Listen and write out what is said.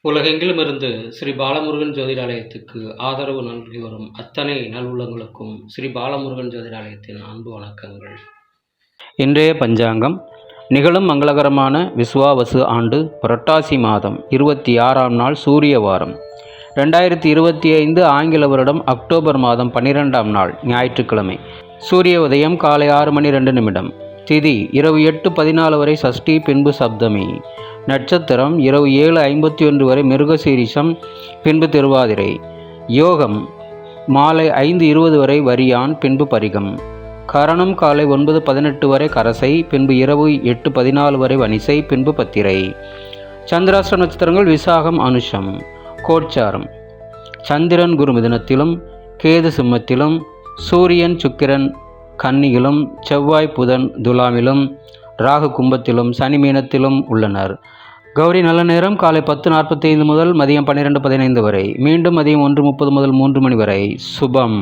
உலகெங்கிலுமிருந்து ஸ்ரீ பாலமுருகன் ஜோதிடாலயத்துக்கு ஆதரவு நல்கி வரும் அத்தனை நல்வுள்ளங்களுக்கும் ஸ்ரீ பாலமுருகன் ஜோதிடாலயத்தின் அன்பு வணக்கங்கள். இன்றைய பஞ்சாங்கம் நிகழும் மங்களகரமான விசுவாவசு ஆண்டு புரட்டாசி மாதம் 26ஆம் நாள் சூரிய வாரம் 2025 ஆங்கில வருடம் அக்டோபர் மாதம் 12ஆம் நாள் ஞாயிற்றுக்கிழமை. சூரிய உதயம் காலை 6:02. திதி இரவு 8:14 வரை சஷ்டி, பின்பு சப்தமி. நட்சத்திரம் இரவு 7:51 வரை மிருகசீரிஷம், பின்பு திருவாதிரை. யோகம் மாலை 5:20 வரை வரியான், பின்பு பரிகம். கரணம் காலை 9:18 வரை கரசை, பின்பு இரவு 8:14 வரை வனிசை, பின்பு பத்திரை. சந்திராஷ்ட நட்சத்திரங்கள் விசாகம், அனுஷம். கோட்சாரம் சந்திரன் குரு மிதுனத்திலும், கேது சிம்மத்திலும், சூரியன் சுக்கிரன் கன்னியிலும், செவ்வாய் புதன் துலாமிலும், ராகு கும்பத்திலும், சனி மீனத்திலும் உள்ளனர். கௌரி நல்ல நேரம் காலை 10:45 முதல் மதியம் 12:15 வரை, மீண்டும் மதியம் 1:30 முதல் 3 மணி வரை. சுபம்.